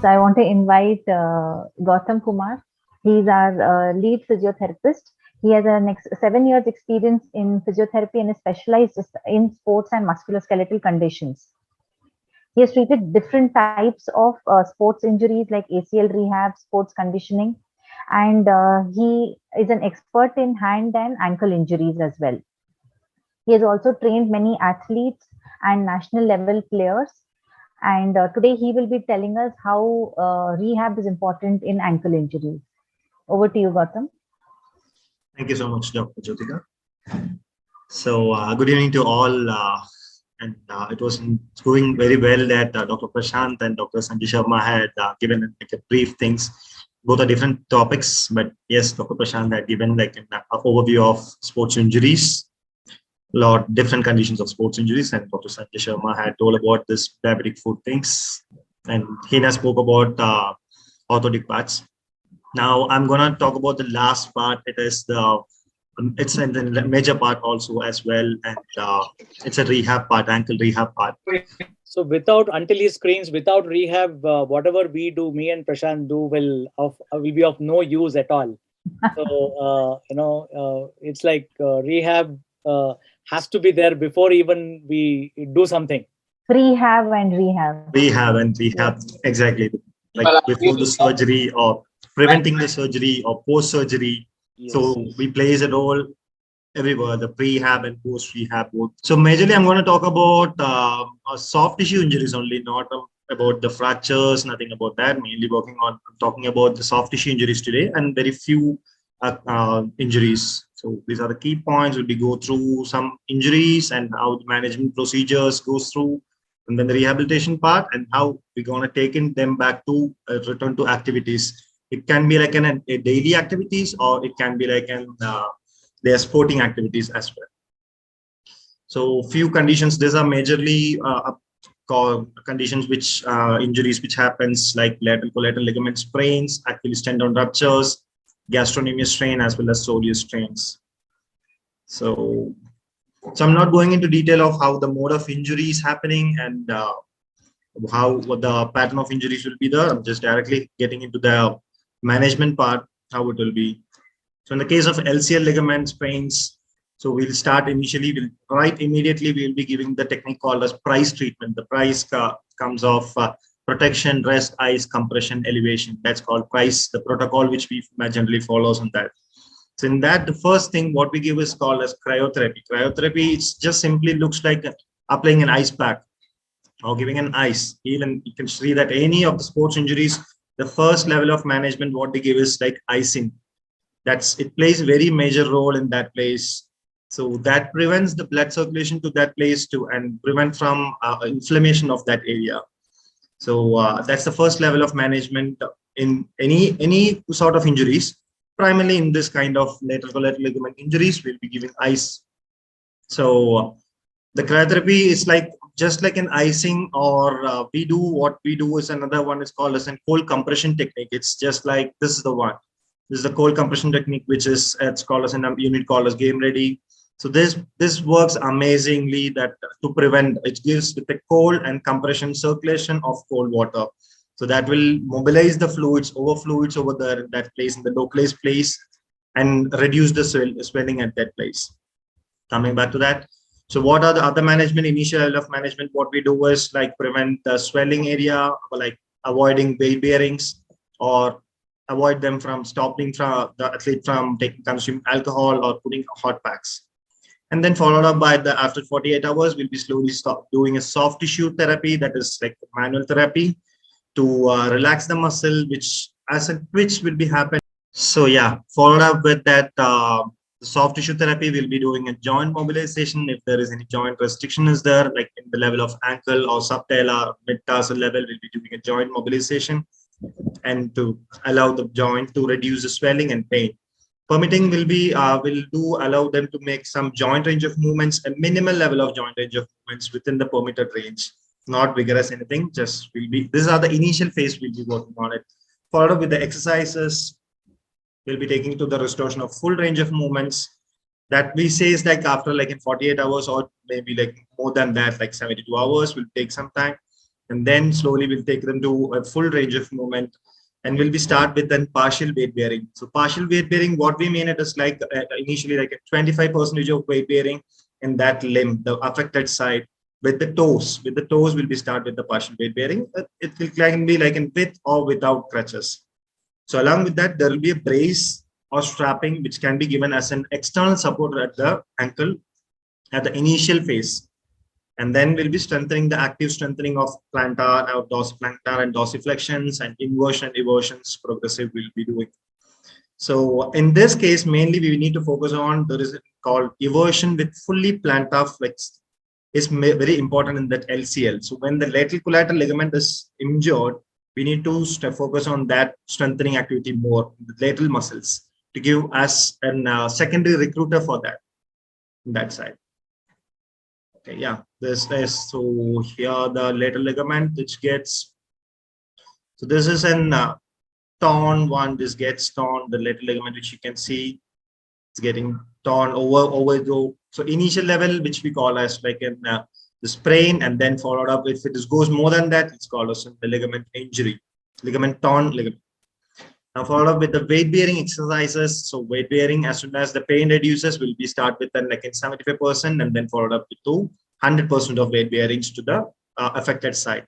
So I want to invite Gowtham Kumar. He's our lead physiotherapist. He has a 7 years experience in physiotherapy and is specialized in sports and musculoskeletal conditions. He has treated different types of sports injuries like ACL rehab, sports conditioning, and he is an expert in hand and ankle injuries as well. He has also trained many athletes and national level players. And today he will be telling us how rehab is important in ankle injuries. Over to you, Gowtham. Thank you so much, Dr. Jyotika. So good evening to all. It was going very well that Dr. Prashant and Dr. Sanjay Sharma had given like a brief things. Both are different topics, but yes, Dr. Prashant had given like an overview of sports injuries, lot different conditions of sports injuries, and Dr. Sanjay Sharma had told about this diabetic foot things, and Hina spoke about orthotic parts. Now I'm gonna talk about the last part. It is it's a major part also as well, and it's a rehab part, ankle rehab part. So until he screens, without rehab, whatever we do, me and Prashant do will be of no use at all. So it's like rehab has to be there before even we do something. Rehab and rehab. Yes. Exactly. Like before the surgery or preventing the surgery or post-surgery. Yes. So we plays a role everywhere, the pre-rehab and post-rehab both. So majorly I'm going to talk about soft tissue injuries only, not about the fractures, nothing about that. Mainly talking about the soft tissue injuries today and very few injuries. So these are the key points. We'll go through some injuries and how the management procedures goes through, and then the rehabilitation part and how we're going to take them back to return to activities. It can be like a daily activities, or it can be like their sporting activities as well. So few conditions. These are majorly conditions which injuries which happens like lateral collateral ligament sprains, Achilles tendon ruptures, gastrocnemius strain, as well as soleus strains. So I'm not going into detail of how the mode of injury is happening and what the pattern of injuries will be there. I'm just directly getting into the management part, how it will be. So in the case of LCL ligament sprains, so we'll start initially, immediately we'll be giving the technique called as price treatment. The price comes off protection, rest, ice, compression, elevation. That's called price, the protocol which we generally follows on that. So in that, the first thing what we give is called as cryotherapy. Cryotherapy, it just simply looks like applying an ice pack or giving an ice. Even you can see that any of the sports injuries, the first level of management, what they give is like icing. It plays a very major role in that place. So that prevents the blood circulation to that place too, and prevent from inflammation of that area. So that's the first level of management in any sort of injuries. Primarily in this kind of lateral collateral ligament injuries, we'll be giving ice. So the cryotherapy is like just like an icing, or what we do is another one is called as a cold compression technique. It's just like this is the one. This is the cold compression technique, which is it's called as a unit called as game ready. So this works amazingly that to prevent, it gives with the cold and compression circulation of cold water. So that will mobilize the fluids over there in that place, in the localized place, and reduce the swelling at that place. Coming back to that. So what are the other management, initial level of management? What we do is like prevent the swelling area, like avoiding weight bearings, or avoid them from stopping from the athlete from consuming alcohol or putting hot packs. And then followed up by after 48 hours, we'll be slowly doing a soft tissue therapy, that is like manual therapy, to relax the muscle, which will be happening. So yeah, followed up with that soft tissue therapy, we'll be doing a joint mobilization. If there is any joint restriction is there, like in the level of ankle or subtalar, mid-tarsal level, we'll be doing a joint mobilization and to allow the joint to reduce the swelling and pain. Permitting will allow them to make some joint range of movements, a minimal level of joint range of movements within the permitted range, not vigorous anything. Just these are the initial phase we'll be working on it. Followed up with the exercises, we'll be taking to the restoration of full range of movements. That we say is like after like in 48 hours or maybe like more than that, like 72 hours will take some time. And then slowly we'll take them to a full range of movement. And we'll be start with then partial weight bearing. So partial weight bearing, what we mean it is like initially like a 25% of weight bearing in that limb, the affected side, with the toes. With the toes, we'll be start with the partial weight bearing. It will can be like in with or without crutches. So along with that, there will be a brace or strapping which can be given as an external support at the ankle at the initial phase. And then we'll be strengthening the active strengthening of plantar, dorsiplantar and dorsiflexions, and inversion and eversions progressive we'll be doing. So in this case, mainly we need to focus on, there is called eversion with fully plantar flexed is very important in that LCL. So when the lateral collateral ligament is injured, we need to focus on that strengthening activity more, the lateral muscles, to give us a secondary recruiter for that side. Okay, yeah, this is, so here the lateral ligament which gets, so this is an torn one, this gets torn, the lateral ligament which you can see, it's getting torn over the, so initial level which we call as like in the sprain, and then followed up, if it goes more than that, it's called as the ligament injury, ligament torn ligament. Now followed up with the weight bearing exercises. So weight bearing, as soon as the pain reduces, will be start with then like in 75%, and then followed up with 100% of weight bearings to the affected side.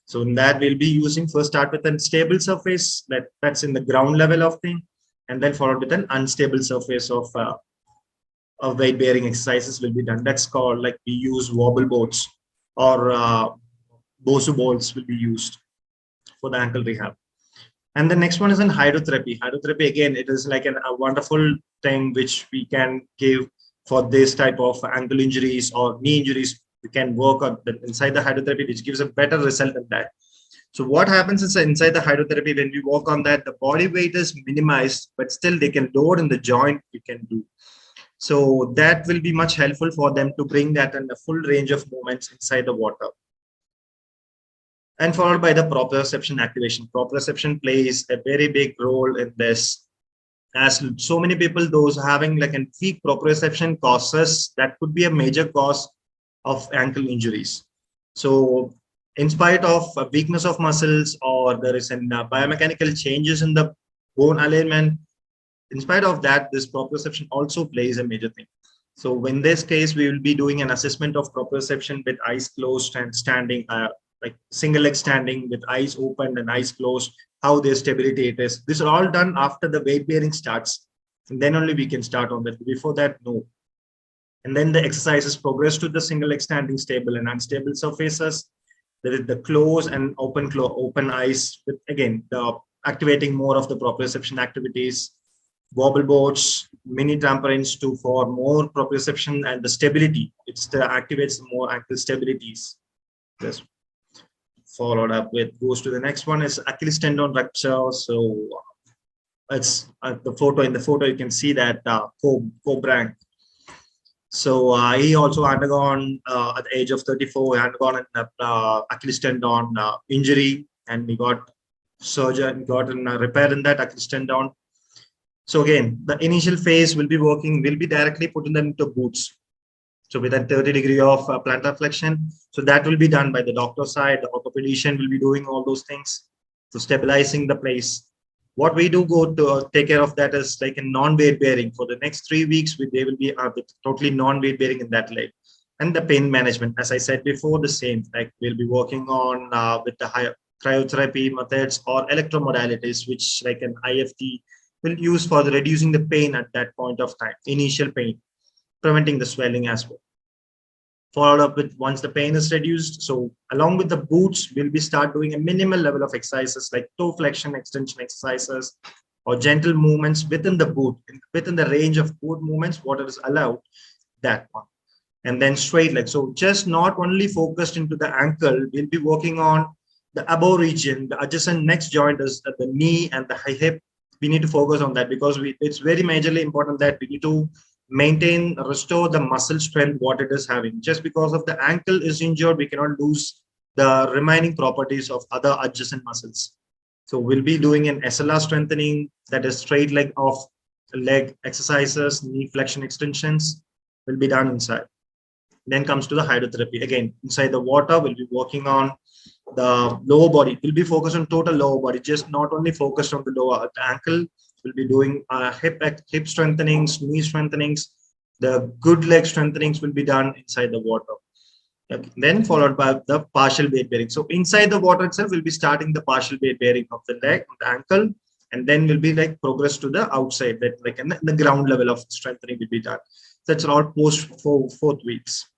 So in that we'll be using, first start with a stable surface that's in the ground level of thing, and then followed with an unstable surface of weight bearing exercises will be done. That's called like we use wobble boards or Bosu balls will be used for the ankle rehab. And the next one is in hydrotherapy. Hydrotherapy, again, it is like a wonderful thing which we can give for this type of ankle injuries or knee injuries. We can work on inside the hydrotherapy, which gives a better result than that. So what happens is inside the hydrotherapy, when we work on that, the body weight is minimized, but still they can load in the joint we can do. So that will be much helpful for them to bring that in a full range of movements inside the water. And followed by the proprioception activation. Proprioception plays a very big role in this, as so many people, those having like a weak proprioception causes, that could be a major cause of ankle injuries. So in spite of weakness of muscles, or there is an biomechanical changes in the bone alignment, in spite of that, this proprioception also plays a major thing. So in this case, we will be doing an assessment of proprioception with eyes closed and standing, like single leg standing with eyes open and eyes closed, how their stability it is. This is all done after the weight bearing starts. And then only we can start on that. Before that, no. And then the exercises progress to the single leg standing, stable and unstable surfaces. There is the close and open eyes with, again, the activating more of the proprioception activities. Wobble boards, mini trampolines for more proprioception and the stability. It activates more ankle stabilities. This followed up with, goes to the next one is Achilles tendon rupture. So it's the photo. In the photo, you can see that Cobrank. So he also undergone at the age of 34, he undergone an Achilles tendon injury, and he got surgery, got a repair in that Achilles tendon. So again, the initial phase will be directly putting them into boots. So with a 30 degree of plantar flexion. So that will be done by the doctor side. The orthopedician will be doing all those things. So stabilizing the place. What we do go to take care of that is like a non-weight bearing. For the next 3 weeks, they will be totally non-weight bearing in that leg. And the pain management, as I said before, the same. Like we'll be working on with the higher cryotherapy methods or electromodalities, which like an IFT will use for the reducing the pain at that point of time, initial pain, preventing the swelling as well. Followed up with once the pain is reduced. So along with the boots, we'll be start doing a minimal level of exercises like toe flexion, extension exercises, or gentle movements within the boot, within the range of boot movements, what is allowed, that one. And then straight leg. So just not only focused into the ankle, we'll be working on the above region, the adjacent next joint is at the knee and the hip. We need to focus on that because it's very majorly important that we need to maintain, restore the muscle strength, what it is having. Just because of the ankle is injured, we cannot lose the remaining properties of other adjacent muscles. So we'll be doing an SLR strengthening, that is straight leg exercises, knee flexion extensions will be done inside. Then comes to the hydrotherapy. Again, inside the water, we'll be working on the lower body. Will be focused on total lower body, just not only focused on the lower the ankle. We'll be doing hip strengthenings, knee strengthenings. The good leg strengthenings will be done inside the water. Okay. Then followed by the partial weight bearing. So inside the water itself, we'll be starting the partial weight bearing of the leg, of the ankle, and then we'll be like progress to the outside, that like in the ground level of strengthening will be done. That's all post fourth weeks.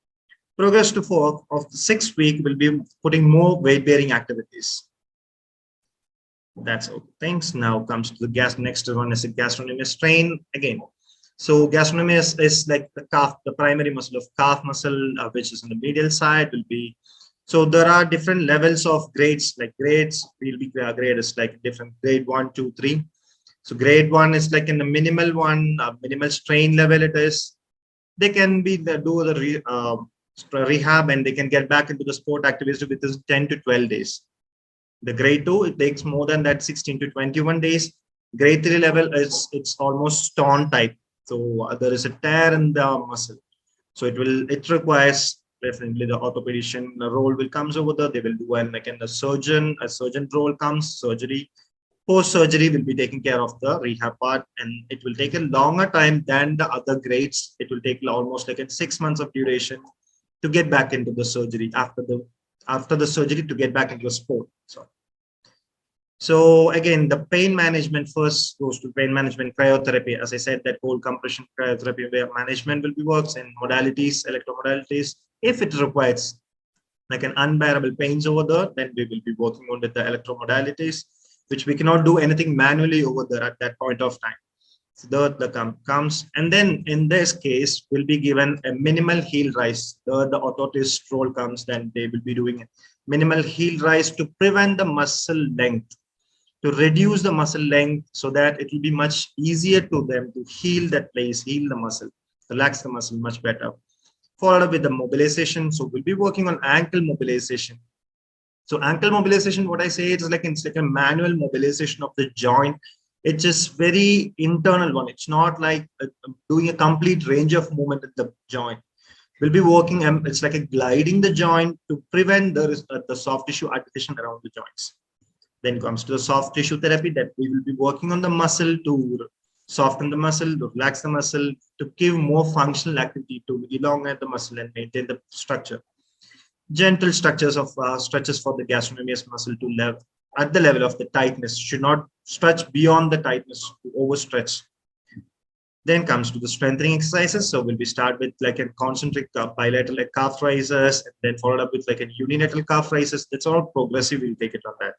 Progress to fourth of the 6th week will be putting more weight bearing activities. That's all. Thanks. Now comes to the next one is a gastrocnemius strain again. So gastrocnemius is like the calf, the primary muscle of calf muscle, which is on the medial side will be. So there are different levels of grades, like grades will be grade is like different grade 1, 2, 3. So grade 1 is like in the minimal one, minimal strain level it is. They can be do the rehab and they can get back into the sport activity within 10 to 12 days. The grade 2, it takes more than that, 16 to 21 days. Grade 3 level is it's almost torn type. So there is a tear in the muscle. So it requires definitely the orthopedician role will comes over there. They will do and like in the surgeon role comes surgery. Post surgery will be taking care of the rehab part, and it will take a longer time than the other grades. It will take almost like 6 months of duration to get back into the surgery after the surgery to get back into the sport. So again, the pain management first goes to pain management, cryotherapy. As I said, that cold compression cryotherapy where management will be works in modalities, electromodalities. If it requires like an unbearable pains over there, then we will be working on with the electromodalities, which we cannot do anything manually over there at that point of time. So the comes, and then in this case, will be given a minimal heel rise. The orthotist role comes, then they will be doing a minimal heel rise to prevent the muscle length, to reduce the muscle length so that it will be much easier to them to heal that place, heal the muscle, relax the muscle much better. Followed up with the mobilization. So we'll be working on ankle mobilization. So ankle mobilization, what I say, it's like a manual mobilization of the joint. It's just very internal one. It's not like doing a complete range of movement at the joint. We'll be working, it's like a gliding the joint to prevent the soft tissue adhesion around the joints. Then comes to the soft tissue therapy, that we will be working on the muscle to soften the muscle, to relax the muscle, to give more functional activity, to elongate the muscle and maintain the structure. Gentle structures of stretches for the gastrocnemius muscle to level at the level of the tightness, should not stretch beyond the tightness to overstretch. Then comes to the strengthening exercises. So we'll be start with like a concentric bilateral like calf raises, and then followed up with like a unilateral calf raises. That's all progressive. We'll take it on that.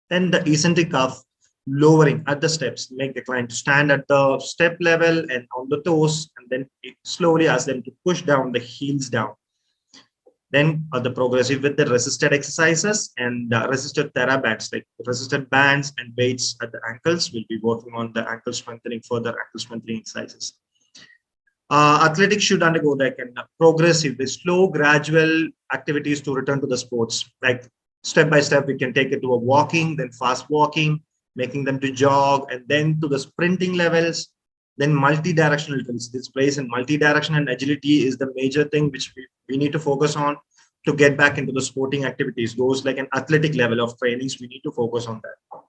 Then the eccentric calf lowering at the steps, make the client stand at the step level and on the toes, and then slowly ask them to push down the heels down. Then the progressive with the resisted exercises and resisted therabands, like resisted bands and weights at the ankles. We'll be working on the ankle strengthening, further ankle strengthening exercises. Athletics should undergo like a progressive, slow, gradual activities to return to the sports. Like step by step, we can take it to a walking, then fast walking, making them to jog, and then to the sprinting levels. Then multi-directional drills. This plays in multi-direction, and agility is the major thing which we need to focus on to get back into the sporting activities. Those like an athletic level of trainings, we need to focus on that.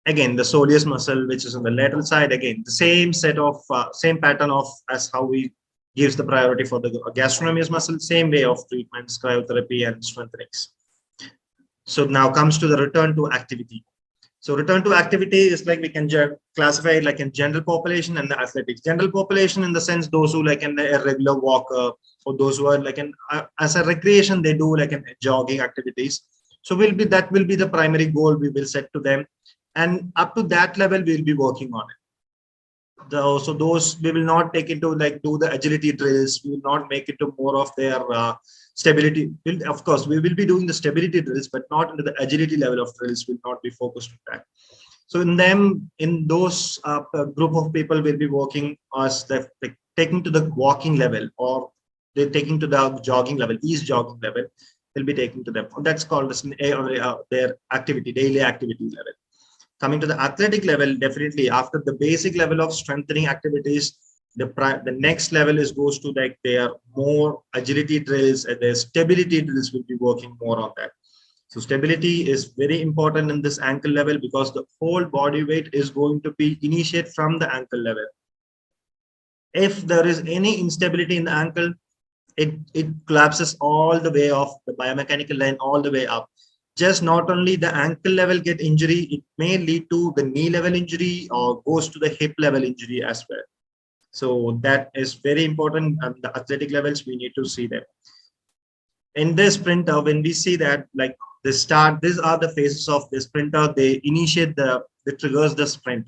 Again, the soleus muscle, which is on the lateral side, again, the same set of, same pattern of as how we gives the priority for the gastrocnemius muscle, same way of treatments, cryotherapy and strengthenings. So now comes to the return to activity. So return to activity is like we can classify it like in general population and the athletics. General population in the sense those who like an irregular walker, or those who are like as a recreation, they do like jogging activities. So that will be the primary goal we will set to them. And up to that level, we'll be working on it. So those we will not take it to like do the agility drills. We will not make it to more of their stability. Of course, we will be doing the stability drills, but not into the agility level of drills. Will not be focused on that. So in those group of people, will be working as like taking to the walking level, or they're taking to the jogging level, ease jogging level. They'll be taking to them. That's called as their activity, daily activity level. Coming to the athletic level, definitely after the basic level of strengthening activities, The next level is goes to like their more agility drills and their stability drills will be working more on that. So stability is very important in this ankle level because the whole body weight is going to be initiated from the ankle level. If there is any instability in the ankle, it collapses all the way off the biomechanical line all the way up. Just not only the ankle level get injury, it may lead to the knee level injury or goes to the hip level injury as well. So that is very important at the athletic levels. We need to see that. In this printer, when we see that like the start, these are the phases of this printer. They initiate they triggers the sprint.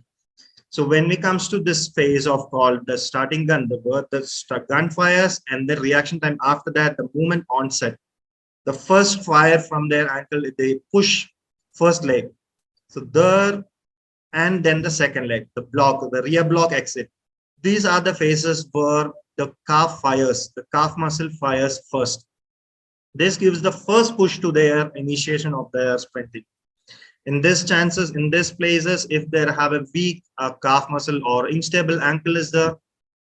So when it comes to this phase of called the starting gun, the gun fires and the reaction time after that, the movement onset. The first fire from their ankle, they push first leg. So there, and then the second leg, the rear block exit. These are the phases where the calf fires, the calf muscle fires first. This gives the first push to their initiation of their sprinting. In these places, if they have a weak calf muscle or unstable ankle is there,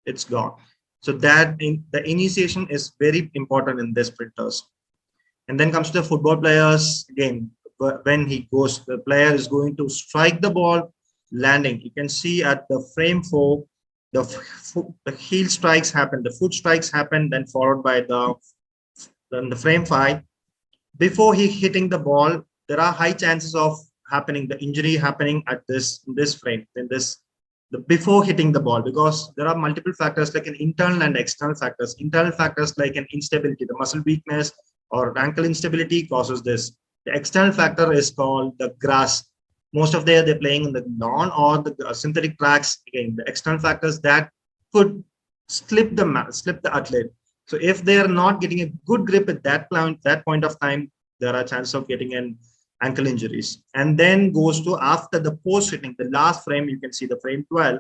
it's gone. So that the initiation is very important in these sprinters. And then comes to the football players. Again, when the player is going to strike the ball, landing. You can see at the frame 4, the heel strikes happen, the foot strikes happen, then followed by the frame 5. Before he hitting the ball, there are high chances of the injury happening at this frame, before hitting the ball, because there are multiple factors like an internal and external factors. Internal factors like an instability, the muscle weakness or ankle instability causes this. The external factor is called the grass. Most of they're playing in the lawn or the synthetic tracks. Again, the external factors that could slip the athlete. So if they are not getting a good grip at that point of time, there are chances of getting an ankle injuries. And then goes to after the post hitting, the last frame, you can see the frame 12,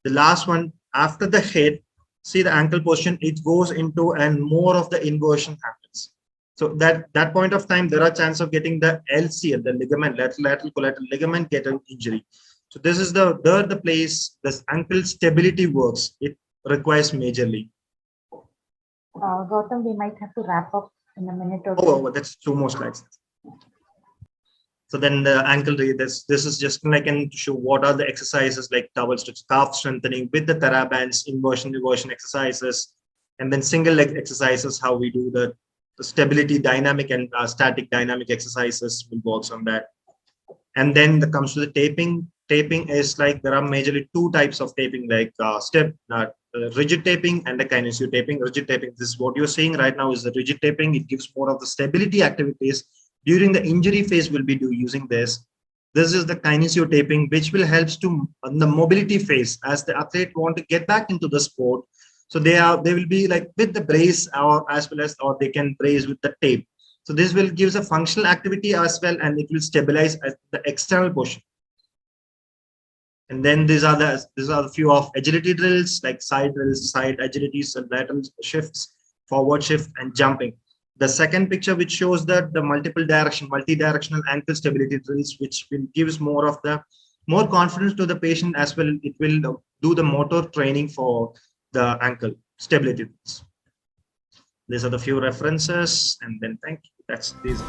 the last one after the hit, see the ankle position, it goes into and more of the inversion happens. So that point of time, there are chances of getting the LCL, the ligament, lateral collateral ligament, get an injury. So this is the place this ankle stability works. It requires majorly. Gautam, we might have to wrap up in a minute or two. Oh, that's 2 more slides. So then the ankle, this is just like to show what are the exercises like towel stretch, calf strengthening with the therabands, inversion, reversion exercises, and then single leg exercises, how we do the stability, dynamic and static dynamic exercises will work on that. And then comes to the taping. Taping is like there are majorly 2 types of taping, like rigid taping and the kinesio taping. Rigid taping, this is what you're seeing right now is the rigid taping. It gives more of the stability activities. During the injury phase, we'll be using this. This is the kinesio taping, which will help to on the mobility phase as the athlete want to get back into the sport. So they will be like with the brace or they can brace with the tape. So this will gives a functional activity as well, and it will stabilize the external portion. And then these are the few of agility drills like side drills, side agilities, and lateral shifts, forward shift, and jumping. The second picture, which shows that the multi-directional ankle stability drills, which will gives more confidence to the patient as well. It will do the motor training for the ankle stability drills. These are the few references, and then thank you. That's these.